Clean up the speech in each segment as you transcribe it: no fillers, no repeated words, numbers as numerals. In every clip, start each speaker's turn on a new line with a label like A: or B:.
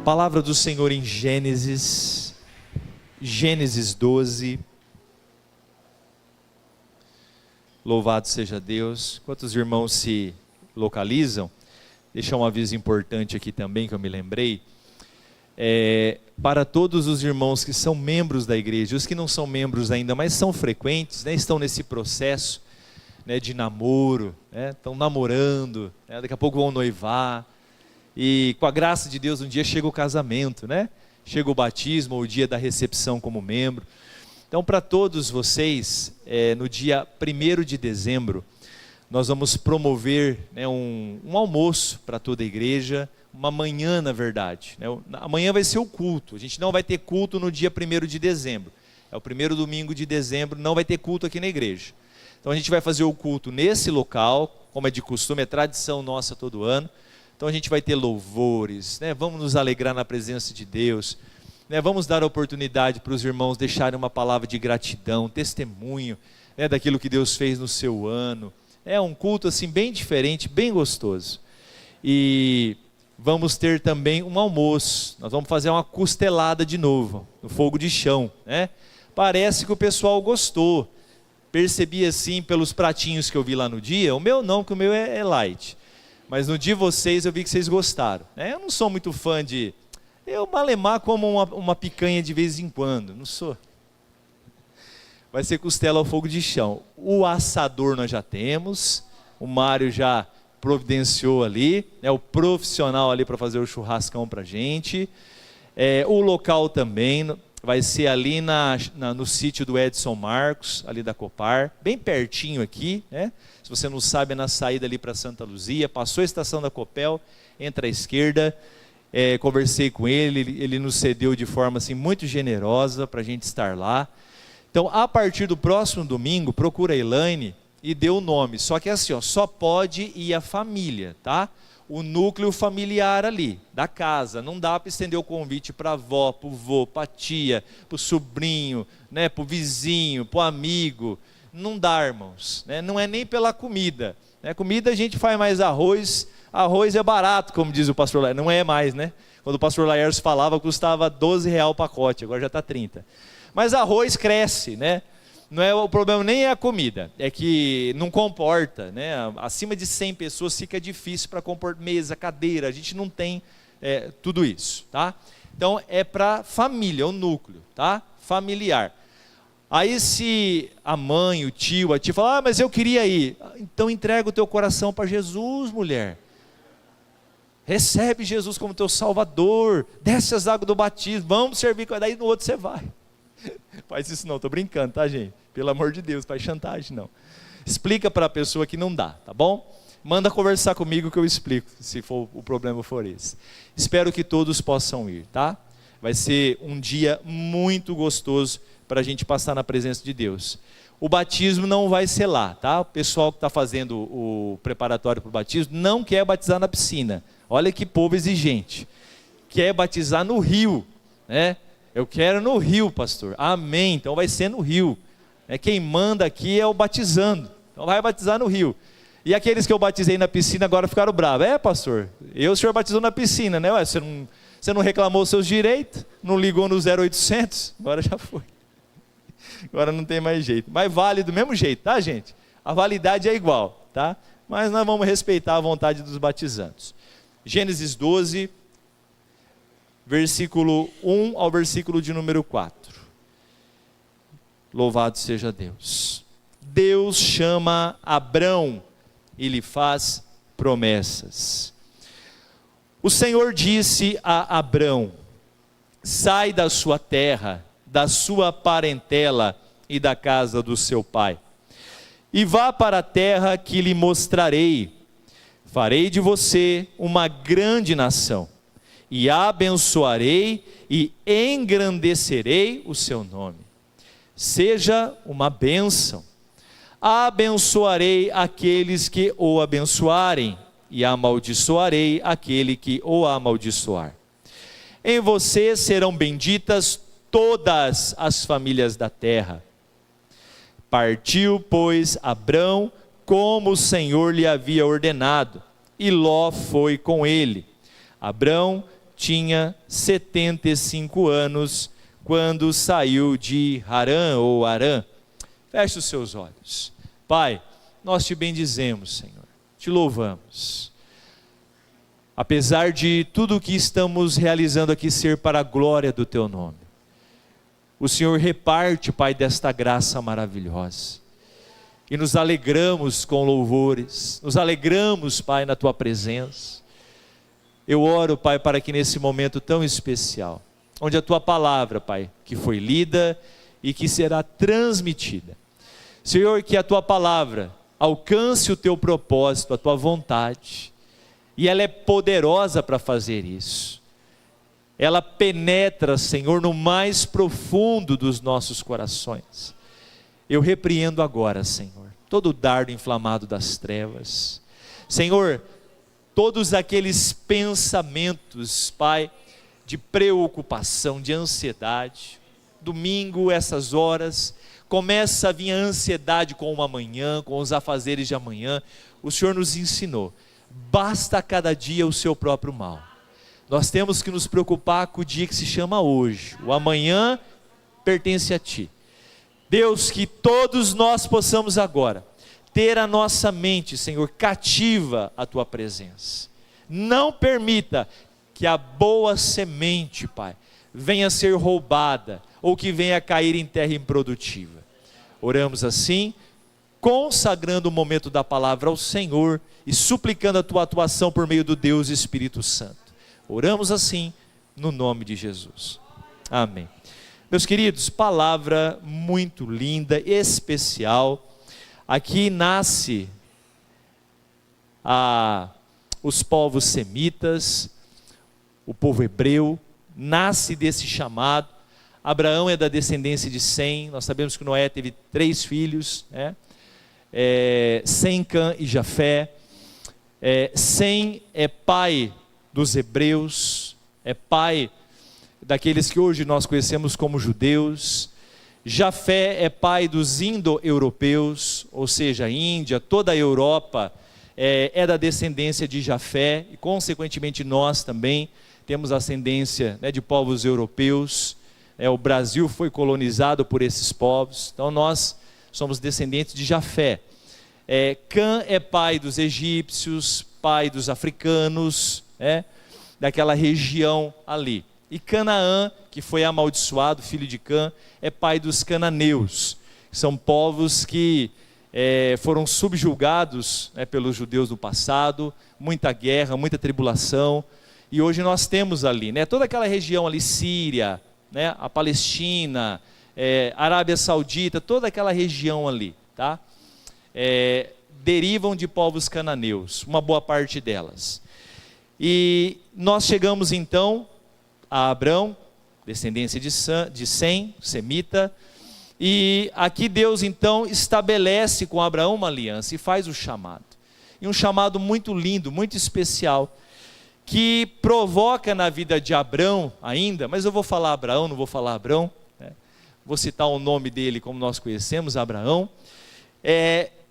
A: Palavra do Senhor em Gênesis 12. Louvado seja Deus. Quantos irmãos se localizam? Deixar um aviso importante aqui também que eu me lembrei. Para todos os irmãos que são membros da igreja, os que não são membros ainda, mas são frequentes, estão nesse processo de namoro, estão namorando, daqui a pouco vão noivar. E com a graça de Deus, um dia chega o casamento, chega o batismo, ou o dia da recepção como membro. Então, para todos vocês, no dia 1º de dezembro, nós vamos promover um almoço para toda a igreja, uma manhã na verdade. Amanhã vai ser o culto, a gente não vai ter culto no dia 1º de dezembro. É o primeiro domingo de dezembro, não vai ter culto aqui na igreja. Então a gente vai fazer o culto nesse local, como é de costume, é tradição nossa todo ano. Então a gente vai ter louvores, vamos nos alegrar na presença de Deus, vamos dar a oportunidade para os irmãos deixarem uma palavra de gratidão, testemunho daquilo que Deus fez no seu ano. É um culto assim bem diferente, bem gostoso. E vamos ter também um almoço, nós vamos fazer uma costelada de novo, no fogo de chão. Parece que o pessoal gostou, percebi assim pelos pratinhos que eu vi lá no dia, o meu não, que o meu é light. Mas no dia de vocês eu vi que vocês gostaram. Eu não sou muito fã de... Eu malemar como uma picanha de vez em quando, não sou. Vai ser costela ao fogo de chão. O assador nós já temos, o Mário já providenciou ali, o profissional ali para fazer o churrascão para a gente. O local também vai ser ali no sítio do Edson Marcos, ali da Copar, bem pertinho aqui, Se você não sabe, é na saída ali para Santa Luzia, passou a estação da Copel, entra à esquerda. Conversei com ele nos cedeu de forma assim, muito generosa para a gente estar lá. Então, a partir do próximo domingo, procura a Elaine e dê o nome. Só que assim, só pode ir a família, tá? O núcleo familiar ali, da casa. Não dá para estender o convite para a avó, para o vô, para a tia, para o sobrinho, para o vizinho, para o amigo. Não dá, irmãos. Não é nem pela comida. Comida a gente faz mais arroz. Arroz é barato, como diz o pastor Laércio. Não é mais, Quando o pastor Laércio falava, custava R$12 o pacote, agora já está 30. Mas arroz cresce, Não é o problema, nem é a comida, é que não comporta, Acima de 100 pessoas fica difícil para compor mesa, cadeira, a gente não tem tudo isso, tá? Então é para família, o núcleo, tá? Familiar. Aí se a mãe, o tio, a tia fala, mas eu queria ir, então entrega o teu coração para Jesus, mulher. Recebe Jesus como teu salvador, desce as águas do batismo, vamos servir, daí no outro você vai. Faz isso não, estou brincando, tá gente? Pelo amor de Deus, faz chantagem não. Explica para a pessoa que não dá, tá bom? Manda conversar comigo que eu explico, se o problema for esse. Espero que todos possam ir, tá? Vai ser um dia muito gostoso para a gente passar na presença de Deus. O batismo não vai ser lá, tá? O pessoal que está fazendo o preparatório para o batismo não quer batizar na piscina. Olha que povo exigente. Quer batizar no rio, Eu quero no rio, pastor. Amém. Então vai ser no rio. Quem manda aqui é o batizando. Então vai batizar no rio. E aqueles que eu batizei na piscina agora ficaram bravos. Pastor, o senhor batizou na piscina, Você não reclamou os seus direitos? Não ligou no 0800? Agora já foi. Agora não tem mais jeito. Mas vale do mesmo jeito, tá, gente? A validade é igual, tá? Mas nós vamos respeitar a vontade dos batizandos. Gênesis 12, versículo 1 ao versículo de número 4. Louvado seja Deus. Deus chama Abrão e lhe faz promessas. O Senhor disse a Abrão: sai da sua terra, da sua parentela e da casa do seu pai, e vá para a terra que lhe mostrarei. Farei de você uma grande nação, e abençoarei e engrandecerei o seu nome. Seja uma bênção. Abençoarei aqueles que o abençoarem, e amaldiçoarei aquele que o amaldiçoar. Em você serão benditas todas as famílias da terra. Partiu, pois, Abrão, como o Senhor lhe havia ordenado, e Ló foi com ele. Abrão tinha 75 anos quando saiu de Harã ou Harã. Feche os seus olhos. Pai, nós te bendizemos, Senhor, te louvamos. Apesar de tudo o que estamos realizando aqui ser para a glória do teu nome, o Senhor reparte, Pai, desta graça maravilhosa. E nos alegramos com louvores, nos alegramos, Pai, na tua presença. Eu oro, Pai, para que nesse momento tão especial, onde a tua palavra, Pai, que foi lida e que será transmitida, Senhor, que a tua palavra alcance o teu propósito, a tua vontade, e ela é poderosa para fazer isso. Ela penetra, Senhor, no mais profundo dos nossos corações. Eu repreendo agora, Senhor, todo o dardo inflamado das trevas. Senhor, todos aqueles pensamentos, Pai, de preocupação, de ansiedade. Domingo, essas horas, começa a vir a ansiedade com o amanhã, com os afazeres de amanhã. O Senhor nos ensinou, basta a cada dia o seu próprio mal. Nós temos que nos preocupar com o dia que se chama hoje. O amanhã pertence a ti. Deus, que todos nós possamos agora ter a nossa mente, Senhor, cativa a tua presença. Não permita que a boa semente, Pai, venha a ser roubada ou que venha a cair em terra improdutiva. Oramos assim, consagrando o momento da palavra ao Senhor e suplicando a tua atuação por meio do Deus Espírito Santo. Oramos assim, no nome de Jesus. Amém. Meus queridos, palavra muito linda, especial. Aqui nasce os povos semitas, o povo hebreu, nasce desse chamado. Abraão é da descendência de Sem. Nós sabemos que Noé teve 3 filhos, né? Sem, Cã e Jafé. Sem é pai dos hebreus, é pai daqueles que hoje nós conhecemos como judeus. Jafé é pai dos indo-europeus, ou seja, a Índia, toda a Europa é da descendência de Jafé, e consequentemente nós também temos ascendência, né, de povos europeus. O Brasil foi colonizado por esses povos, então nós somos descendentes de Jafé. Cã é pai dos egípcios, pai dos africanos, daquela região ali. E Canaã, que foi amaldiçoado, filho de Cã, é pai dos cananeus, que são povos que foram subjugados, pelos judeus do passado, muita guerra, muita tribulação, e hoje nós temos ali, toda aquela região ali, Síria, a Palestina, Arábia Saudita, toda aquela região ali, tá? Derivam de povos cananeus, uma boa parte delas. E nós chegamos então a Abrão, descendência de Sem, semita, e aqui Deus então estabelece com Abraão uma aliança e faz o chamado. E um chamado muito lindo, muito especial, que provoca na vida de Abrão ainda, mas eu vou falar Abraão, não vou falar Abrão, vou citar o nome dele como nós conhecemos, Abraão,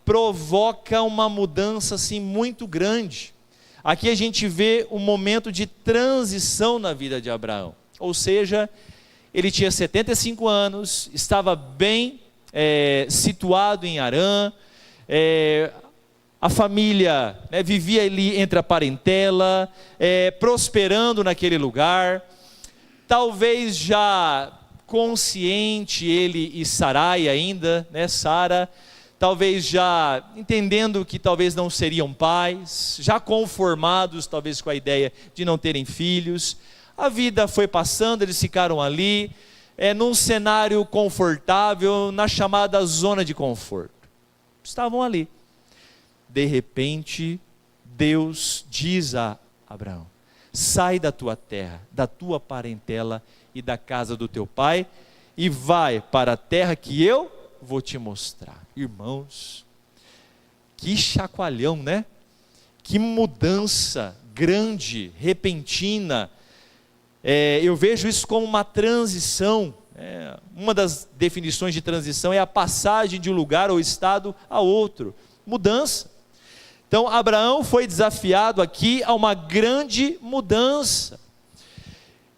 A: provoca uma mudança assim muito grande. Aqui a gente vê um momento de transição na vida de Abraão, ou seja, ele tinha 75 anos, estava bem situado em Harã, a família vivia ali entre a parentela, prosperando naquele lugar, talvez já consciente ele e Sarai ainda, Sara, talvez já entendendo que talvez não seriam pais, já conformados talvez com a ideia de não terem filhos. A vida foi passando, eles ficaram ali, num cenário confortável, na chamada zona de conforto. Estavam ali. De repente, Deus diz a Abraão: sai da tua terra, da tua parentela e da casa do teu pai, e vai para a terra que eu vou te mostrar. Irmãos, que chacoalhão, né? Que mudança grande, repentina. Eu vejo isso como uma transição. Uma das definições de transição é a passagem de um lugar ou estado a outro. Mudança. Então Abraão foi desafiado aqui a uma grande mudança.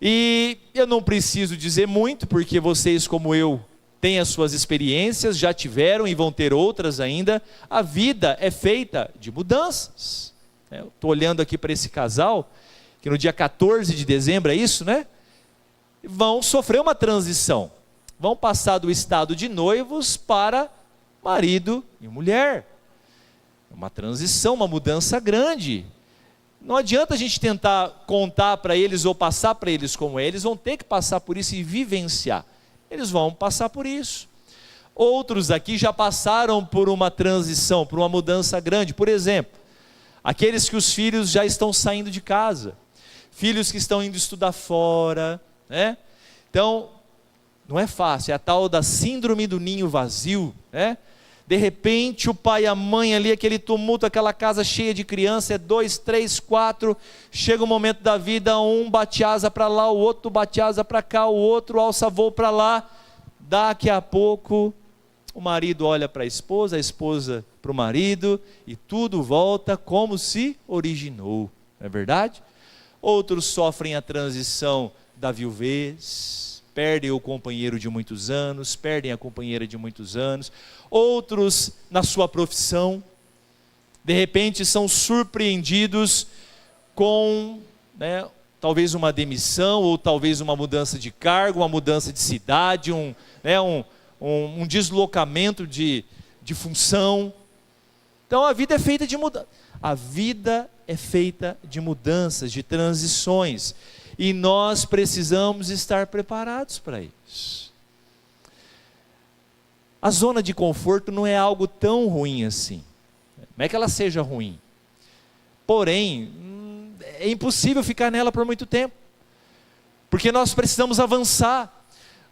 A: E eu não preciso dizer muito, porque vocês, como eu, têm as suas experiências, já tiveram e vão ter outras ainda. A vida é feita de mudanças. Eu estou olhando aqui para esse casal, que no dia 14 de dezembro, é isso, né? Vão sofrer uma transição. Vão passar do estado de noivos para marido e mulher. Uma transição, uma mudança grande. Não adianta a gente tentar contar para eles ou passar para eles como é. Eles vão ter que passar por isso e vivenciar. Eles vão passar por isso. Outros aqui já passaram por uma transição, por uma mudança grande. Por exemplo, aqueles que os filhos já estão saindo de casa, filhos que estão indo estudar fora, né? Então, não é fácil, é a tal da síndrome do ninho vazio, né? De repente o pai e a mãe ali, aquele tumulto, aquela casa cheia de criança, é 2, 3, 4, chega um momento da vida, um bate asa para lá, o outro bate asa para cá, o outro alça voo para lá. Daqui a pouco o marido olha para a esposa para o marido, e tudo volta como se originou, não é verdade? Outros sofrem a transição da viuvez, perdem o companheiro de muitos anos, perdem a companheira de muitos anos. Outros na sua profissão, de repente são surpreendidos com, né, talvez uma demissão, ou talvez uma mudança de cargo, uma mudança de cidade, um deslocamento de função. Então a vida é feita de mudança. A vida é feita de mudanças, de transições. E nós precisamos estar preparados para isso. A zona de conforto não é algo tão ruim assim. Não é que ela seja ruim. Porém, é impossível ficar nela por muito tempo. Porque nós precisamos avançar.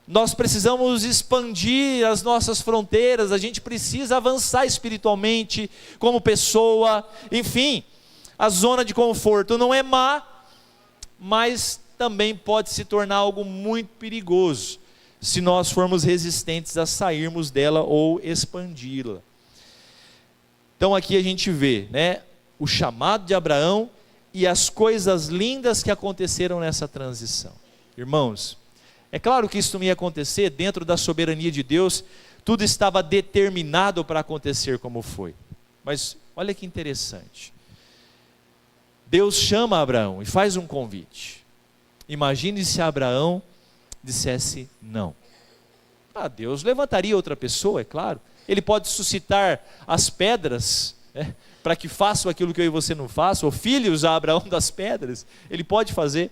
A: Nós precisamos expandir as nossas fronteiras. A gente precisa avançar espiritualmente, como pessoa. Enfim, a zona de conforto não é má, mas também pode se tornar algo muito perigoso, se nós formos resistentes a sairmos dela ou expandi-la. Então aqui a gente vê, né, o chamado de Abraão e as coisas lindas que aconteceram nessa transição. Irmãos, é claro que isso não ia acontecer dentro da soberania de Deus, tudo estava determinado para acontecer como foi. Mas olha que interessante. Deus chama Abraão e faz um convite. Imagine se Abraão dissesse não. Deus levantaria outra pessoa, é claro. Ele pode suscitar as pedras, né, para que façam aquilo que eu e você não façam, ou filhos a Abraão das pedras. Ele pode fazer.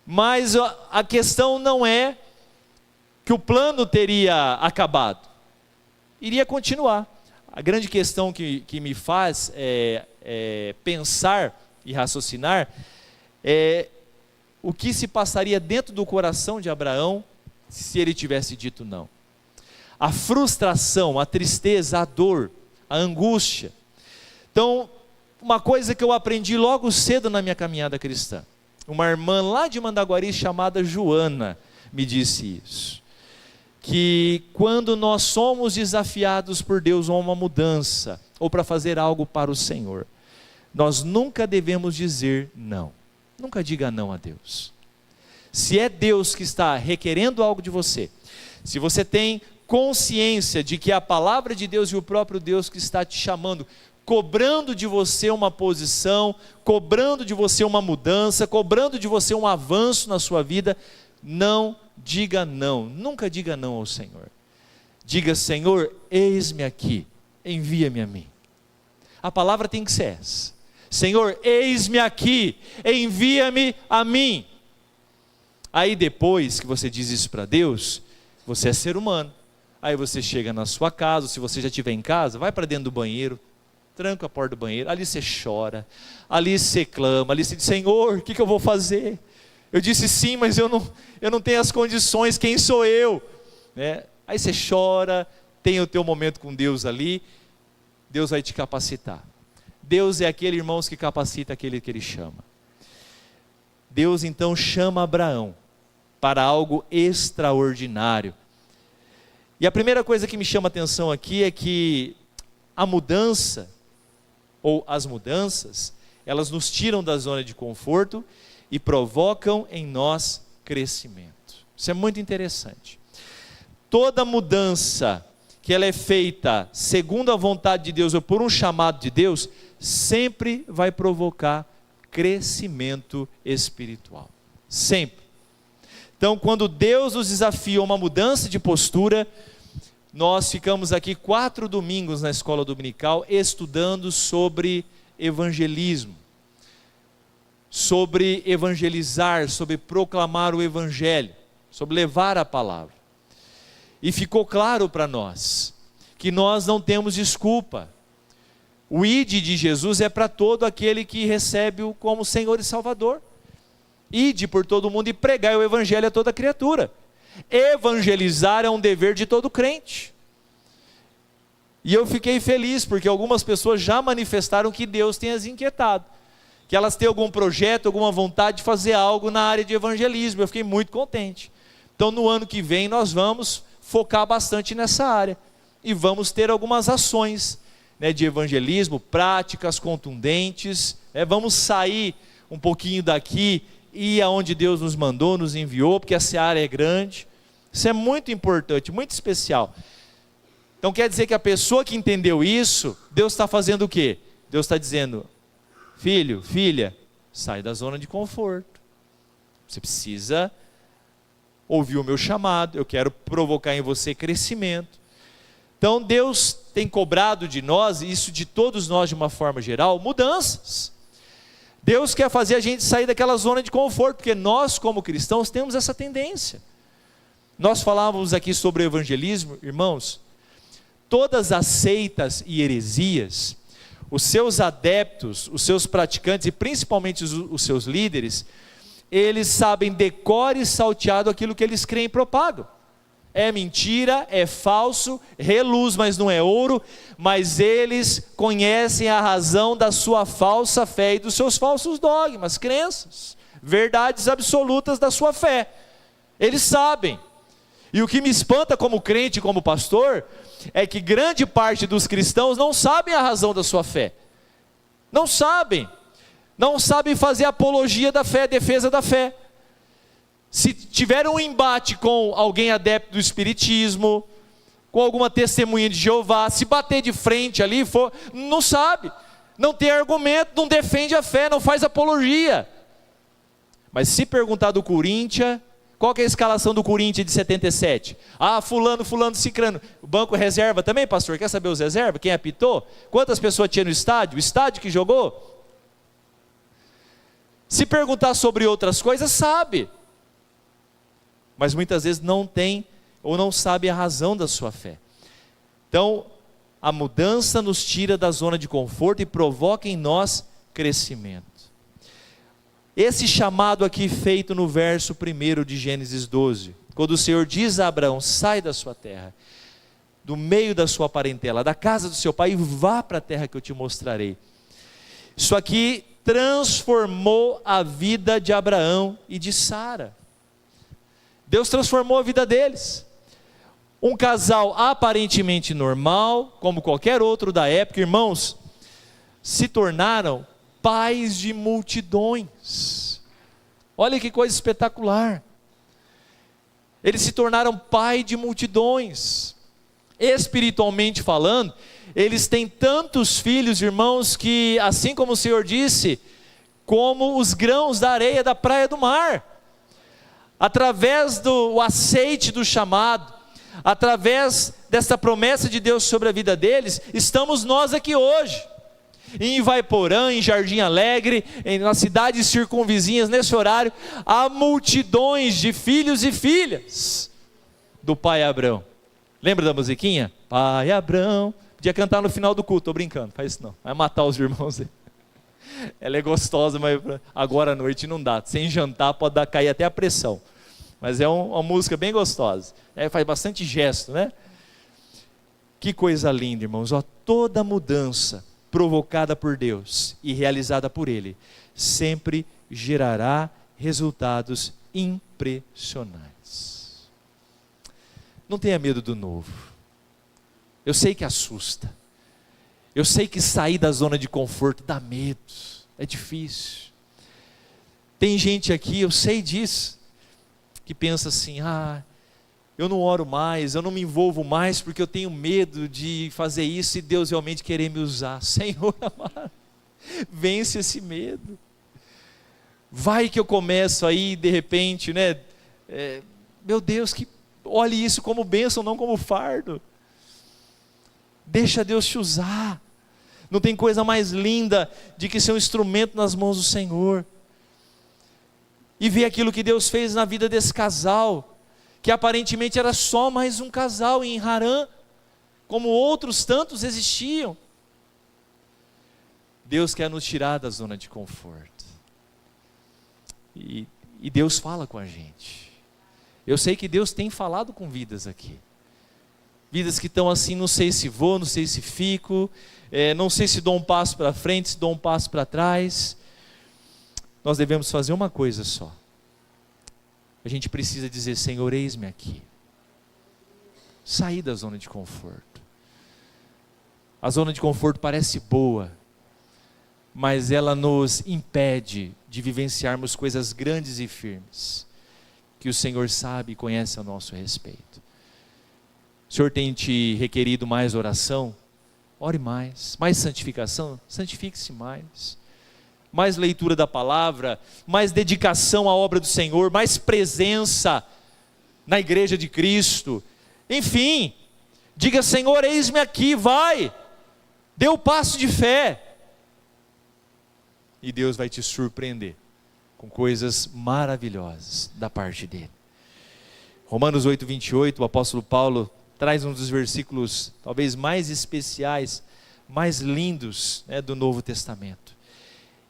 A: Mas a questão não é que o plano teria acabado. Iria continuar. A grande questão que me faz pensar e raciocinar é o que se passaria dentro do coração de Abraão se ele tivesse dito não. A frustração, a tristeza, a dor, a angústia. Então, uma coisa que eu aprendi logo cedo na minha caminhada cristã, uma irmã lá de Mandaguari chamada Joana me disse isso, que quando nós somos desafiados por Deus a uma mudança, ou para fazer algo para o Senhor, nós nunca devemos dizer não. Nunca diga não a Deus. Se é Deus que está requerendo algo de você, se você tem consciência de que é a palavra de Deus e o próprio Deus que está te chamando, cobrando de você uma posição, cobrando de você uma mudança, cobrando de você um avanço na sua vida, não diga não, nunca diga não ao Senhor. Diga: Senhor, eis-me aqui, envia-me a mim. A palavra tem que ser essa: Senhor, eis-me aqui, envia-me a mim. Aí depois que você diz isso para Deus, você é ser humano. Aí você chega na sua casa, se você já estiver em casa, vai para dentro do banheiro, tranca a porta do banheiro, ali você chora, ali você clama, ali você diz: Senhor, o que eu vou fazer? Eu disse sim, mas eu não tenho as condições, quem sou eu? Né? Aí você chora, tem o teu momento com Deus ali, Deus vai te capacitar. Deus é aquele, irmãos, que capacita aquele que Ele chama. Deus então chama Abraão para algo extraordinário. E a primeira coisa que me chama a atenção aqui é que a mudança, ou as mudanças, elas nos tiram da zona de conforto e provocam em nós crescimento. Isso é muito interessante. Toda mudança que ela é feita segundo a vontade de Deus ou por um chamado de Deus, sempre vai provocar crescimento espiritual. Sempre. Então, quando Deus nos desafia a uma mudança de postura, nós ficamos aqui 4 domingos na escola dominical estudando sobre evangelismo, sobre evangelizar, sobre proclamar o evangelho, sobre levar a palavra. E ficou claro para nós que nós não temos desculpa. O ide de Jesus é para todo aquele que recebe-o como Senhor e Salvador. Ide por todo mundo e pregai o evangelho a toda criatura. Evangelizar é um dever de todo crente. E eu fiquei feliz porque algumas pessoas já manifestaram que Deus tem as inquietado, que elas têm algum projeto, alguma vontade de fazer algo na área de evangelismo. Eu fiquei muito contente. Então no ano que vem nós vamos focar bastante nessa área e vamos ter algumas ações, de evangelismo, práticas contundentes, vamos sair um pouquinho daqui e ir aonde Deus nos mandou, nos enviou, porque essa área é grande. Isso é muito importante, muito especial. Então quer dizer que a pessoa que entendeu isso, Deus está fazendo o quê? Deus está dizendo: filho, filha, sai da zona de conforto, você precisa ouvir o meu chamado, eu quero provocar em você crescimento. Então Deus tem cobrado de nós, e isso de todos nós de uma forma geral, mudanças. Deus quer fazer a gente sair daquela zona de conforto, porque nós como cristãos temos essa tendência. Nós falávamos aqui sobre o evangelismo, irmãos, todas as seitas e heresias, os seus adeptos, os seus praticantes e principalmente os seus líderes, eles sabem de cor e salteado aquilo que eles creem e propagam. É mentira, é falso, reluz, mas não é ouro, mas eles conhecem a razão da sua falsa fé e dos seus falsos dogmas, crenças, verdades absolutas da sua fé. Eles sabem. E o que me espanta como crente, como pastor, é que grande parte dos cristãos não sabem a razão da sua fé. Não sabem fazer apologia da fé, defesa da fé. Se tiver um embate com alguém adepto do espiritismo, com alguma testemunha de Jeová, se bater de frente ali, não sabe, não tem argumento, não defende a fé, não faz apologia. Mas se perguntar do Corinthians, qual que é a escalação do Corinthians de 77? Fulano, cicrano. O banco reserva também, pastor? Quer saber os reservas? Quem apitou? Quantas pessoas tinha no estádio? O estádio que jogou? Se perguntar sobre outras coisas, sabe. Mas muitas vezes não tem ou não sabe a razão da sua fé. Então, a mudança nos tira da zona de conforto e provoca em nós crescimento. Esse chamado aqui feito no verso 1 de Gênesis 12, quando o Senhor diz a Abraão: sai da sua terra, do meio da sua parentela, da casa do seu pai, e vá para a terra que eu te mostrarei. Isso aqui transformou a vida de Abraão e de Sara. Deus transformou a vida deles. Um casal aparentemente normal, como qualquer outro da época, irmãos, se tornaram pais de multidões. Olha que coisa espetacular. Eles se tornaram pai de multidões. Espiritualmente falando, eles têm tantos filhos, irmãos, que assim como o Senhor disse, como os grãos da areia da praia do mar. Através do aceite do chamado, através dessa promessa de Deus sobre a vida deles, estamos nós aqui hoje, em Ivaiporã, em Jardim Alegre, nas cidades circunvizinhas, nesse horário, há multidões de filhos e filhas do pai Abrão. Lembra da musiquinha? Pai Abrão. Podia cantar no final do culto, estou brincando, faz isso não, vai matar os irmãos aí. Ela é gostosa, mas agora à noite não dá, sem jantar pode cair até a pressão. Mas é uma música bem gostosa, faz bastante gesto, né? Que coisa linda, irmãos. Toda mudança provocada por Deus e realizada por Ele, sempre gerará resultados impressionantes. Não tenha medo do novo. Eu sei que assusta. Eu sei que sair da zona de conforto dá medo, é difícil. Tem gente aqui, eu sei disso, que pensa assim: eu não oro mais, eu não me envolvo mais porque eu tenho medo de fazer isso e Deus realmente querer me usar. Senhor amado, vence esse medo. Vai que eu começo aí de repente, né? Meu Deus, que olhe isso como bênção, não como fardo. Deixa Deus te usar. Não tem coisa mais linda de que ser um instrumento nas mãos do Senhor. E ver aquilo que Deus fez na vida desse casal, que aparentemente era só mais um casal em Harã, como outros tantos existiam. Deus quer nos tirar da zona de conforto. E Deus fala com a gente. Eu sei que Deus tem falado com vidas aqui. Vidas que estão assim, não sei se vou, não sei se fico, não sei se dou um passo para frente, se dou um passo para trás. Nós devemos fazer uma coisa só. A gente precisa dizer: Senhor, eis-me aqui. Sair da zona de conforto. A zona de conforto parece boa, mas ela nos impede de vivenciarmos coisas grandes e firmes, que o Senhor sabe e conhece a nosso respeito. O Senhor tem te requerido mais oração? Ore mais. Mais santificação? Santifique-se mais. Mais leitura da palavra, mais dedicação à obra do Senhor, mais presença na igreja de Cristo. Enfim, diga: Senhor, eis-me aqui, vai, dê o passo de fé. E Deus vai te surpreender com coisas maravilhosas da parte dele. Romanos 8:28, o apóstolo Paulo traz um dos versículos talvez mais especiais, mais lindos, do Novo Testamento.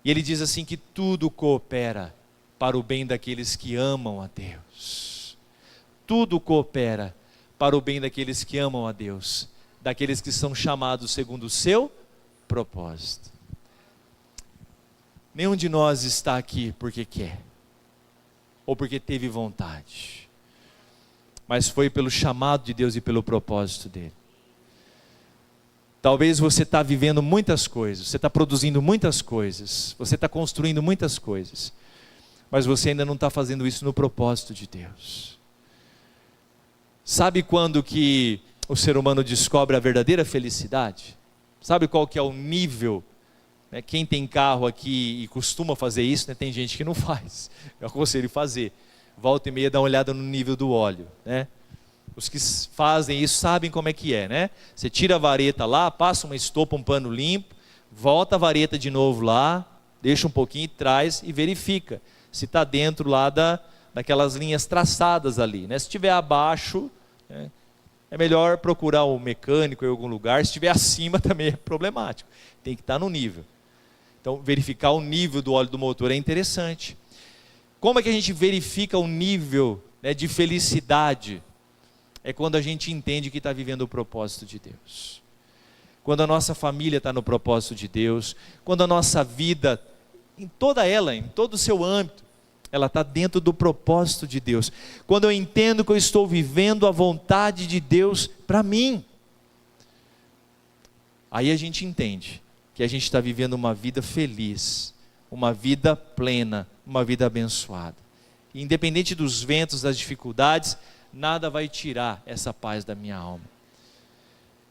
A: E ele diz assim: que tudo coopera para o bem daqueles que amam a Deus. Tudo coopera para o bem daqueles que amam a Deus, daqueles que são chamados segundo o seu propósito. Nenhum de nós está aqui porque quer, ou porque teve vontade, mas foi pelo chamado de Deus e pelo propósito dele. Talvez você está vivendo muitas coisas, você está produzindo muitas coisas, você está construindo muitas coisas, mas você ainda não está fazendo isso no propósito de Deus. Sabe quando que o ser humano descobre a verdadeira felicidade? Sabe qual que é o nível? Quem tem carro aqui e costuma fazer isso, tem gente que não faz. Eu aconselho fazer. Volta e meia dá uma olhada no nível do óleo. Os que fazem isso sabem como é que é. Você tira a vareta lá, passa uma estopa, um pano limpo, volta a vareta de novo lá, deixa um pouquinho e traz e verifica se está dentro lá daquelas linhas traçadas ali. Se estiver abaixo, é melhor procurar um mecânico em algum lugar. Se estiver acima também é problemático, tem que estar no nível. Então verificar o nível do óleo do motor é interessante. Como é que a gente verifica o nível de felicidade? É quando a gente entende que está vivendo o propósito de Deus. Quando a nossa família está no propósito de Deus. Quando a nossa vida, em toda ela, em todo o seu âmbito, ela está dentro do propósito de Deus. Quando eu entendo que eu estou vivendo a vontade de Deus para mim. Aí a gente entende que a gente está vivendo uma vida feliz, uma vida plena, uma vida abençoada. E independente dos ventos, das dificuldades, nada vai tirar essa paz da minha alma.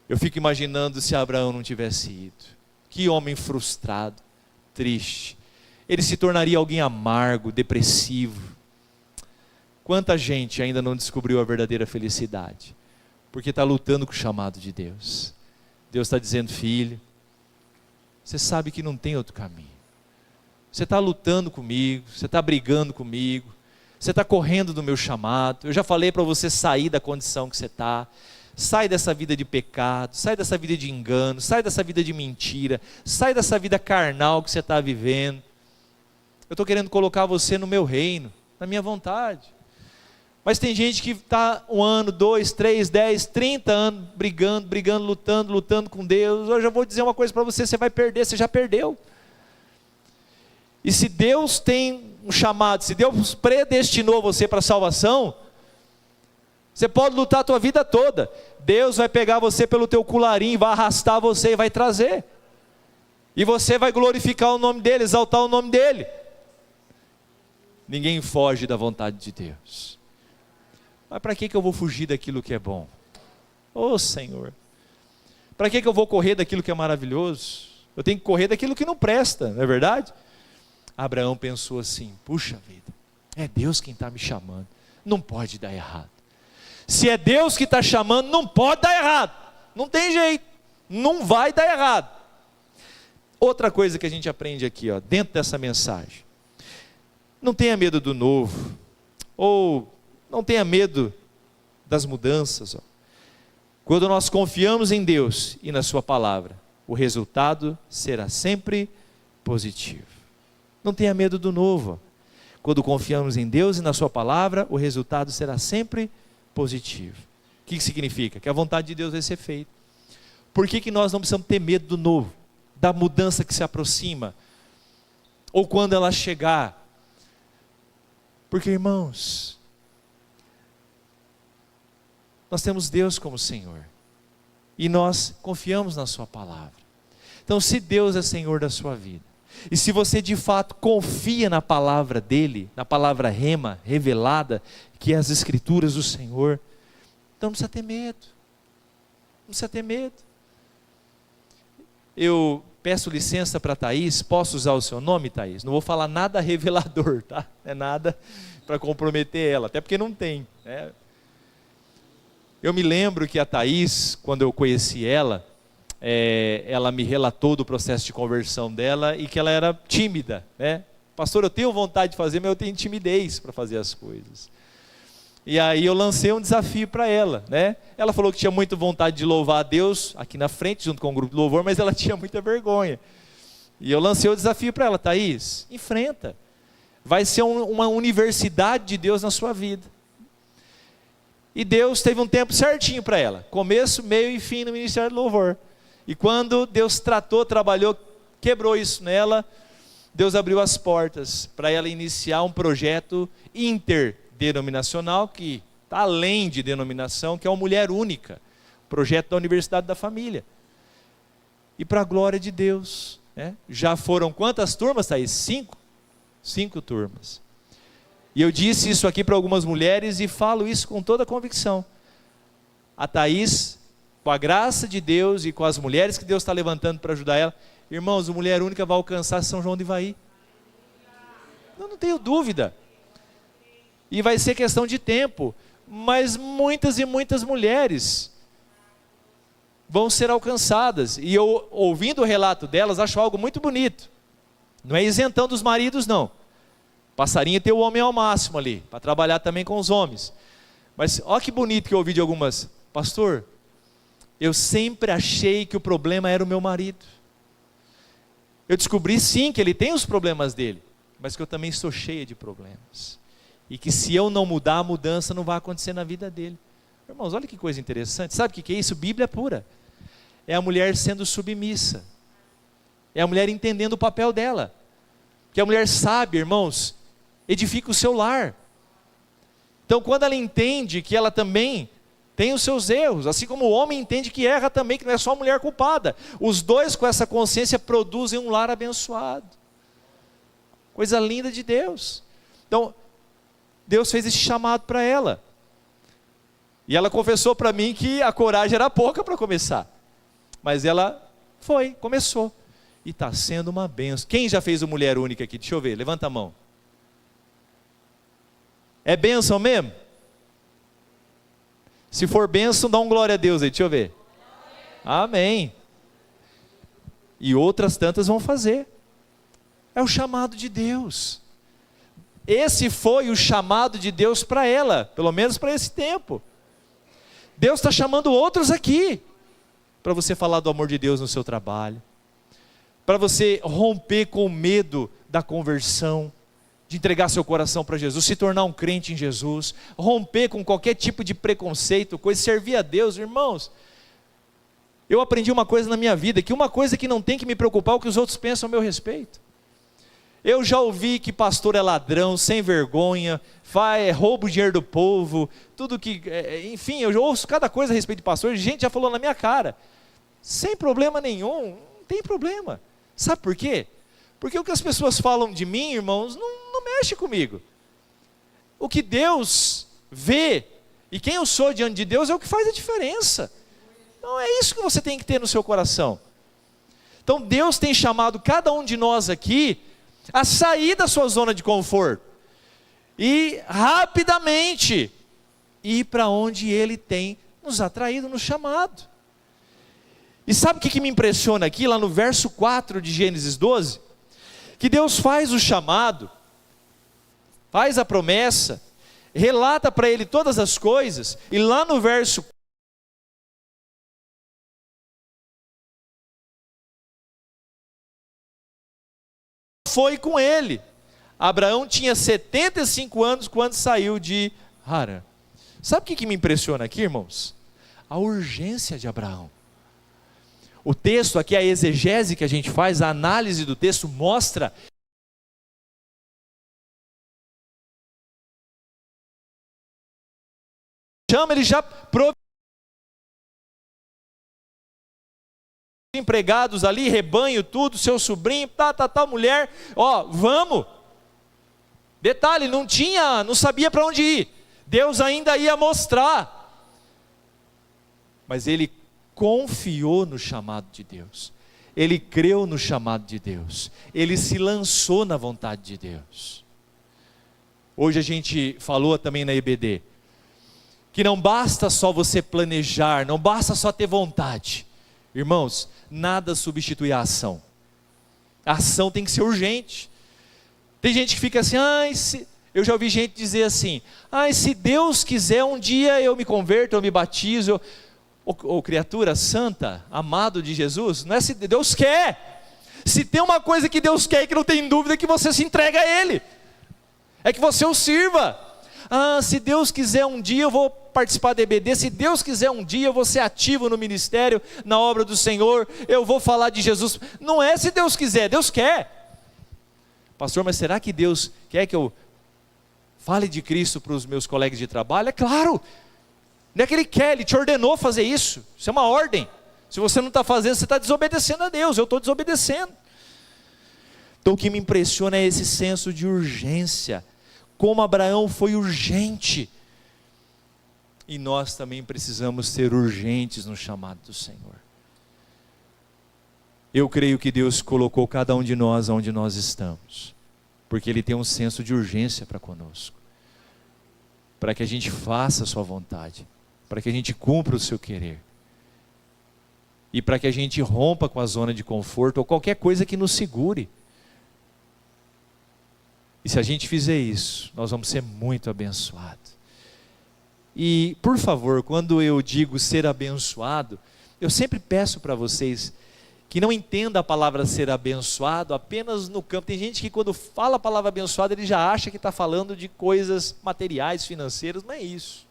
A: Eu fico imaginando se Abraão não tivesse ido. Que homem frustrado, triste. Ele se tornaria alguém amargo, depressivo. Quanta gente ainda não descobriu a verdadeira felicidade, porque está lutando com o chamado de Deus. Deus está dizendo: filho, você sabe que não tem outro caminho. Você está lutando comigo, você está brigando comigo, você está correndo do meu chamado. Eu já falei para você sair da condição que você está. Sai dessa vida de pecado, sai dessa vida de engano, sai dessa vida de mentira, sai dessa vida carnal que você está vivendo. Eu estou querendo colocar você no meu reino, na minha vontade. Mas tem gente que está 1 ano, 2, 3, 10, 30 anos brigando, lutando com Deus. Eu já vou dizer uma coisa para você: você vai perder, você já perdeu. E se Deus tem um chamado, se Deus predestinou você para a salvação, você pode lutar a tua vida toda. Deus vai pegar você pelo teu colarinho, vai arrastar você e vai trazer. E você vai glorificar o nome dele, exaltar o nome dele. Ninguém foge da vontade de Deus. Mas para que eu vou fugir daquilo que é bom? Ô Senhor, para que eu vou correr daquilo que é maravilhoso? Eu tenho que correr daquilo que não presta, não é verdade? Abraão pensou assim, puxa vida, é Deus quem está me chamando, não pode dar errado. Se é Deus que está chamando, não pode dar errado, não tem jeito, não vai dar errado. Outra coisa que a gente aprende aqui, ó, dentro dessa mensagem, não tenha medo do novo, ou não tenha medo das mudanças. Ó. Quando nós confiamos em Deus e na sua palavra, o resultado será sempre positivo. Não tenha medo do novo. Quando confiamos em Deus e na sua palavra, o resultado será sempre positivo. O que significa? Que a vontade de Deus vai ser feita. Por que nós não precisamos ter medo do novo? Da mudança que se aproxima? Ou quando ela chegar? Porque, irmãos, nós temos Deus como Senhor. E nós confiamos na sua palavra. Então, se Deus é Senhor da sua vida, e se você de fato confia na palavra dEle, na palavra rema, revelada, que é as Escrituras do Senhor, então não precisa ter medo. Não precisa ter medo. Eu peço licença para a Thaís, posso usar o seu nome, Thaís? Não vou falar nada revelador, tá? Não é nada para comprometer ela, até porque não tem, né? Eu me lembro que a Thaís, quando eu conheci ela, ela me relatou do processo de conversão dela e que ela era tímida, né? Pastor, eu tenho vontade de fazer, mas eu tenho timidez para fazer as coisas. E aí eu lancei um desafio para ela, né? Ela falou que tinha muita vontade de louvar a Deus aqui na frente, junto com o grupo de louvor, mas ela tinha muita vergonha. E eu lancei o desafio para ela, Thaís, enfrenta. Vai ser uma universidade de Deus na sua vida. E Deus teve um tempo certinho para ela, começo, meio e fim no Ministério do Louvor. E quando Deus tratou, trabalhou, quebrou isso nela, Deus abriu as portas para ela iniciar um projeto interdenominacional, que está além de denominação, que é uma mulher única, projeto da Universidade da Família. E para a glória de Deus, né? Já foram quantas turmas, Thaís? 5? 5 turmas. E eu disse isso aqui para algumas mulheres e falo isso com toda a convicção. A Thaís, com a graça de Deus e com as mulheres que Deus está levantando para ajudar ela, irmãos, a Mulher Única vai alcançar São João do Ivaí. Eu não tenho dúvida. E vai ser questão de tempo, mas muitas e muitas mulheres vão ser alcançadas. E eu, ouvindo o relato delas, acho algo muito bonito. Não é isentão dos maridos, não. Passarinho tem o homem ao máximo ali, para trabalhar também com os homens. Mas olha que bonito que eu ouvi de algumas. Pastor, eu sempre achei que o problema era o meu marido. Eu descobri sim que ele tem os problemas dele, mas que eu também sou cheia de problemas. E que se eu não mudar, a mudança não vai acontecer na vida dele. Irmãos, olha que coisa interessante. Sabe o que é isso? Bíblia pura. É a mulher sendo submissa. É a mulher entendendo o papel dela. Que a mulher sabe, irmãos, edifica o seu lar. Então, quando ela entende que ela também tem os seus erros, assim como o homem entende que erra também, que não é só a mulher culpada. Os dois com essa consciência produzem um lar abençoado. Coisa linda de Deus. Então, Deus fez esse chamado para ela. E ela confessou para mim que a coragem era pouca para começar. Mas ela começou. E está sendo uma bênção. Quem já fez o Mulher Única aqui? Deixa eu ver, levanta a mão. É bênção mesmo? Se for bênção, dá um glória a Deus aí, deixa eu ver. Amém. E outras tantas vão fazer. É o chamado de Deus. Esse foi o chamado de Deus para ela, pelo menos para esse tempo. Deus está chamando outros aqui, para você falar do amor de Deus no seu trabalho, para você romper com o medo da conversão, de entregar seu coração para Jesus, se tornar um crente em Jesus, romper com qualquer tipo de preconceito, servir a Deus. Irmãos, eu aprendi uma coisa na minha vida, que uma coisa que não tem que me preocupar é o que os outros pensam a meu respeito. Eu já ouvi que pastor é ladrão, sem vergonha, rouba o dinheiro do povo, tudo que, enfim, eu já ouço cada coisa a respeito de pastor, gente já falou na minha cara, sem problema nenhum, não tem problema. Sabe por quê? Porque o que as pessoas falam de mim, irmãos, não mexe comigo. o que Deus vê, e quem eu sou diante de Deus é o que faz a diferença. Então é isso que você tem que ter no seu coração. Então Deus tem chamado cada um de nós aqui a sair da sua zona de conforto e rapidamente ir para onde Ele tem nos atraído, nos chamado. E sabe o que me impressiona aqui, lá no verso 4 de Gênesis 12? Que Deus faz o chamado, faz a promessa, relata para ele todas as coisas, e lá no verso foi com ele. Abraão tinha 75 anos quando saiu de Harã. Sabe o que me impressiona aqui, irmãos? A urgência de Abraão. O texto aqui, a exegese que a gente faz, a análise do texto mostra ele já empregados ali, rebanho, tudo, seu sobrinho, mulher, vamos. Detalhe, não sabia para onde ir. Deus ainda ia mostrar. Mas ele confiou no chamado de Deus. Ele creu no chamado de Deus. Ele se lançou na vontade de Deus. Hoje a gente falou também na EBD, que não basta só você planejar, não basta só ter vontade. Irmãos, nada substitui a ação. A ação tem que ser urgente. Tem gente que fica assim, eu já ouvi gente dizer assim, se Deus quiser um dia eu me converto, eu me batizo. Criatura santa, amado de Jesus, não é se Deus quer. Se tem uma coisa que Deus quer e que não tem dúvida, é que você se entregue a Ele, é que você o sirva. Se Deus quiser um dia eu vou participar da EBD, se Deus quiser um dia eu vou ser ativo no ministério, na obra do Senhor, eu vou falar de Jesus. Não é se Deus quiser, Deus quer. Pastor, mas será que Deus quer que eu fale de Cristo para os meus colegas de trabalho? É claro. Não é que Ele quer, Ele te ordenou fazer isso. Isso é uma ordem. Se você não está fazendo, você está desobedecendo a Deus. Eu estou desobedecendo. Então o que me impressiona é esse senso de urgência. Como Abraão foi urgente. E nós também precisamos ser urgentes no chamado do Senhor. Eu creio que Deus colocou cada um de nós onde nós estamos, porque Ele tem um senso de urgência para conosco, para que a gente faça a sua vontade, para que a gente cumpra o seu querer, e para que a gente rompa com a zona de conforto, ou qualquer coisa que nos segure. E se a gente fizer isso, nós vamos ser muito abençoados. E, por favor, quando eu digo ser abençoado, eu sempre peço para vocês que não entenda a palavra ser abençoado apenas no campo. Tem gente que quando fala a palavra abençoado, ele já acha que está falando de coisas materiais, financeiras. Não é isso.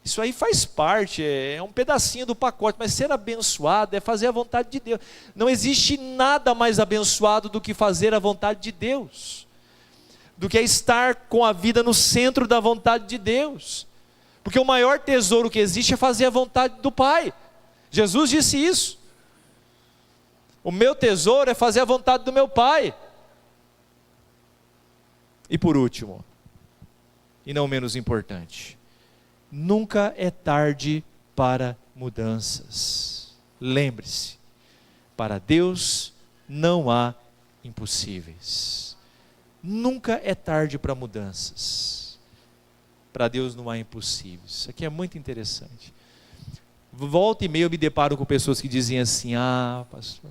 A: Isso aí faz parte, é um pedacinho do pacote, mas ser abençoado é fazer a vontade de Deus. Não existe nada mais abençoado do que fazer a vontade de Deus, do que estar com a vida no centro da vontade de Deus, porque o maior tesouro que existe é fazer a vontade do Pai. Jesus disse isso. O meu tesouro é fazer a vontade do meu Pai. E por último, e não menos importante, nunca é tarde para mudanças. Lembre-se, para Deus não há impossíveis. Nunca é tarde para mudanças. Para Deus não há impossíveis. Isso aqui é muito interessante. Volta e meia eu me deparo com pessoas que dizem assim, pastor,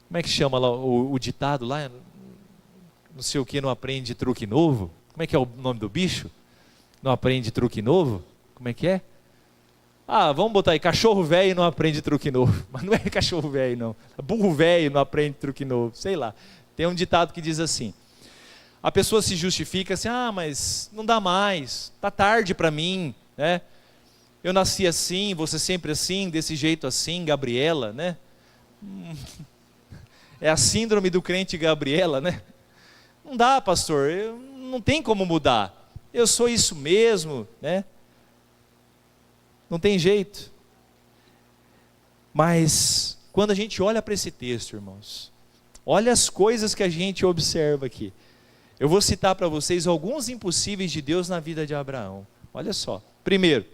A: como é que chama lá o ditado lá? Não sei o que, não aprende truque novo. Como é que é o nome do bicho? Não aprende truque novo? Como é que é? Vamos botar aí, cachorro velho não aprende truque novo. Mas não é cachorro velho não. Burro velho não aprende truque novo. Sei lá. Tem um ditado que diz assim. A pessoa se justifica assim, mas não dá mais. Está tarde para mim, né? Eu nasci assim, você sempre assim, desse jeito assim, Gabriela, né? É a síndrome do crente Gabriela, né? Não dá, pastor, não tem como mudar. Eu sou isso mesmo, né? Não tem jeito. Mas, quando a gente olha para esse texto, irmãos, olha as coisas que a gente observa aqui. Eu vou citar para vocês alguns impossíveis de Deus na vida de Abraão. Olha só. Primeiro,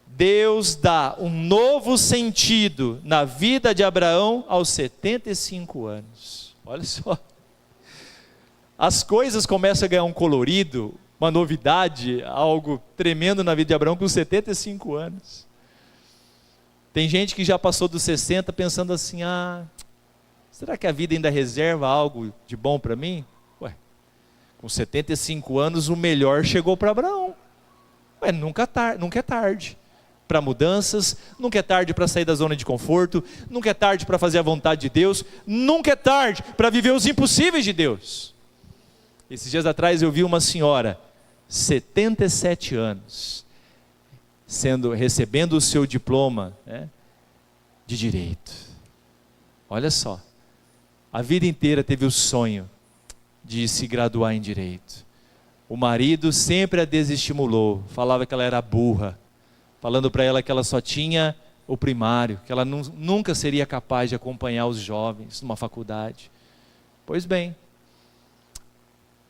A: Deus dá um novo sentido na vida de Abraão aos 75 anos. Olha só. As coisas começam a ganhar um colorido, uma novidade, algo tremendo na vida de Abraão com 75 anos. Tem gente que já passou dos 60 pensando assim, será que a vida ainda reserva algo de bom para mim? Ué, com 75 anos o melhor chegou para Abraão. Ué, nunca é tarde para mudanças, nunca é tarde para sair da zona de conforto, nunca é tarde para fazer a vontade de Deus, nunca é tarde para viver os impossíveis de Deus. Esses dias atrás eu vi uma senhora, 77 anos, recebendo o seu diploma, né, de direito. Olha só, a vida inteira teve o sonho de se graduar em direito. O marido sempre a desestimulou, falava que ela era burra, falando para ela que ela só tinha o primário, que ela nunca seria capaz de acompanhar os jovens numa faculdade. Pois bem,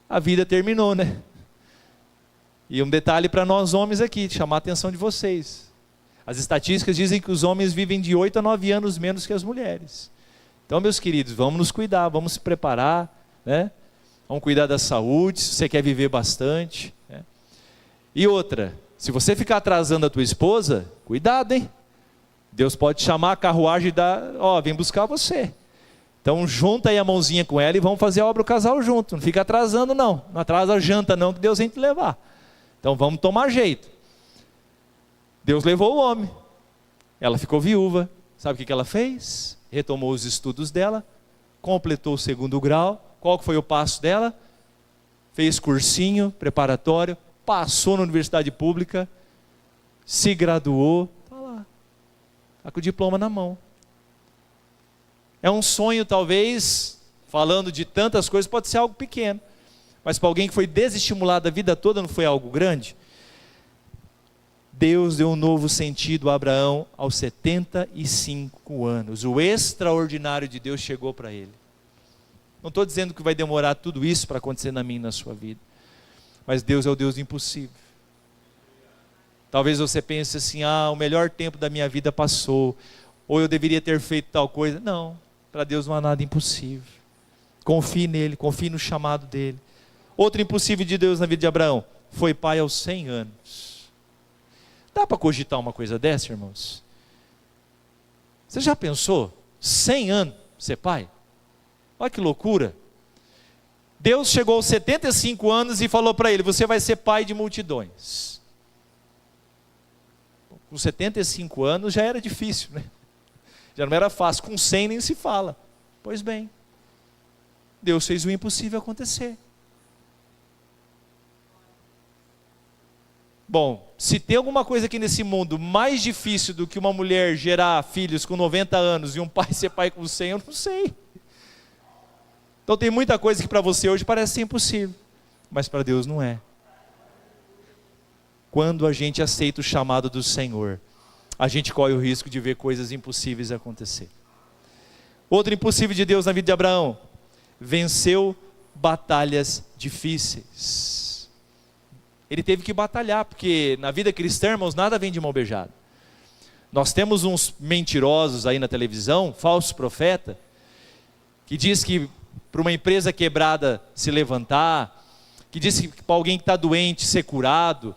A: a vida terminou, né? E um detalhe para nós homens aqui, chamar a atenção de vocês. As estatísticas dizem que os homens vivem de 8 a 9 anos menos que as mulheres. Então, meus queridos, vamos nos cuidar, vamos se preparar, né? Vamos cuidar da saúde, se você quer viver bastante, né? E outra, se você ficar atrasando a tua esposa, cuidado, hein? Deus pode chamar a carruagem e vem buscar você. Então junta aí a mãozinha com ela e vamos fazer a obra do casal junto. Não fica atrasando não atrasa a janta não, que Deus vem te levar. Então vamos tomar jeito. Deus levou o homem, ela ficou viúva. Sabe o que ela fez? Retomou os estudos dela, completou o 2º grau. Qual que foi o passo dela? Fez cursinho preparatório, passou na universidade pública, se graduou, está lá, está com o diploma na mão. É um sonho talvez, falando de tantas coisas, pode ser algo pequeno, mas para alguém que foi desestimulado a vida toda, não foi algo grande? Deus deu um novo sentido a Abraão aos 75 anos, o extraordinário de Deus chegou para ele. Não estou dizendo que vai demorar tudo isso para acontecer na minha e na sua vida, mas Deus é o Deus do impossível. Talvez você pense assim, o melhor tempo da minha vida passou, ou eu deveria ter feito tal coisa. Não, para Deus não há nada impossível. Confie nele, confie no chamado dele. Outro impossível de Deus na vida de Abraão, foi pai aos 100 anos. Dá para cogitar uma coisa dessa, irmãos? Você já pensou? 100 anos ser pai? Olha que loucura. Deus chegou aos 75 anos e falou para ele, você vai ser pai de multidões. Com 75 anos já era difícil, né? Já não era fácil, com 100 nem se fala. Pois bem, Deus fez o impossível acontecer. Bom, se tem alguma coisa aqui nesse mundo mais difícil do que uma mulher gerar filhos com 90 anos e um pai ser pai com 100, eu não sei. Então tem muita coisa que para você hoje parece ser impossível, mas para Deus não é. Quando a gente aceita o chamado do Senhor, a gente corre o risco de ver coisas impossíveis acontecer. Outro impossível de Deus na vida de Abraão, venceu batalhas difíceis. Ele teve que batalhar, porque na vida cristã, irmãos, nada vem de mão beijada. Nós temos uns mentirosos aí na televisão, falsos profetas, que diz que para uma empresa quebrada se levantar, que diz que para alguém que está doente ser curado,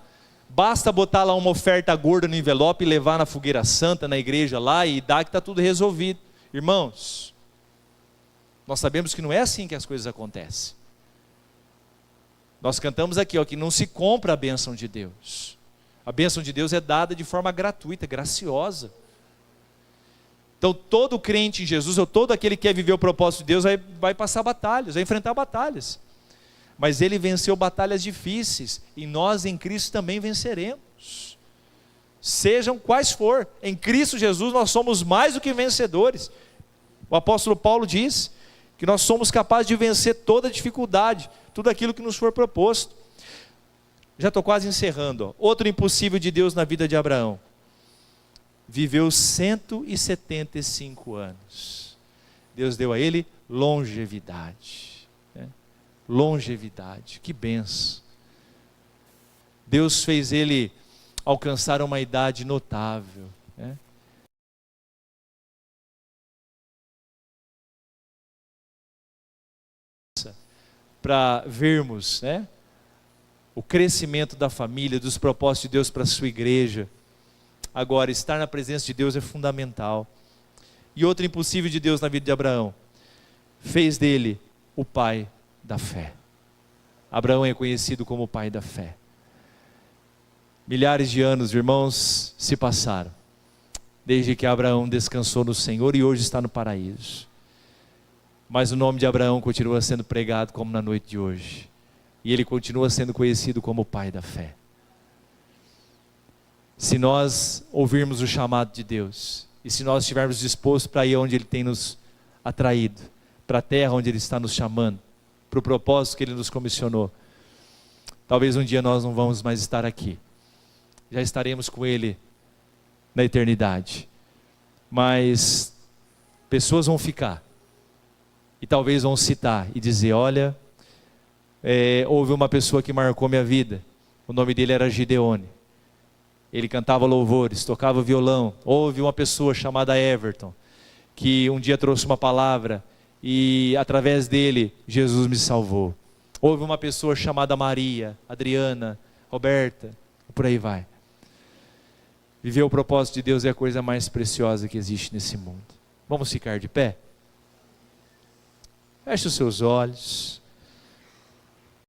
A: basta botar lá uma oferta gorda no envelope e levar na fogueira santa, na igreja lá, e dar que está tudo resolvido. Irmãos, nós sabemos que não é assim que as coisas acontecem. Nós cantamos aqui, que não se compra a bênção de Deus. A bênção de Deus é dada de forma gratuita, graciosa. Então todo crente em Jesus, ou todo aquele que quer viver o propósito de Deus, vai passar batalhas, vai enfrentar batalhas. Mas ele venceu batalhas difíceis, e nós em Cristo também venceremos. Sejam quais for, em Cristo Jesus nós somos mais do que vencedores. O apóstolo Paulo diz que nós somos capazes de vencer toda dificuldade, tudo aquilo que nos for proposto. Já estou quase encerrando. Outro impossível de Deus na vida de Abraão, viveu 175 anos. Deus deu a ele longevidade, né? longevidade. Que benção! Deus fez ele alcançar uma idade notável, né? Para vermos, né, o crescimento da família, dos propósitos de Deus para a sua igreja. Agora, estar na presença de Deus é fundamental. E outro impossível de Deus na vida de Abraão, fez dele o pai da fé. Abraão é conhecido como o pai da fé. Milhares de anos, irmãos, se passaram, desde que Abraão descansou no Senhor e hoje está no paraíso. Mas o nome de Abraão continua sendo pregado como na noite de hoje. E ele continua sendo conhecido como o pai da fé. Se nós ouvirmos o chamado de Deus, e se nós estivermos dispostos para ir onde Ele tem nos atraído, para a terra onde Ele está nos chamando, para o propósito que Ele nos comissionou, talvez um dia nós não vamos mais estar aqui. Já estaremos com Ele na eternidade. Mas pessoas vão ficar. E talvez vão citar e dizer, olha, houve uma pessoa que marcou minha vida. O nome dele era Gideone. Ele cantava louvores, tocava violão. Houve uma pessoa chamada Everton, que um dia trouxe uma palavra e através dele Jesus me salvou. Houve uma pessoa chamada Maria, Adriana, Roberta, por aí vai. Viver o propósito de Deus é a coisa mais preciosa que existe nesse mundo. Vamos ficar de pé? Feche os seus olhos.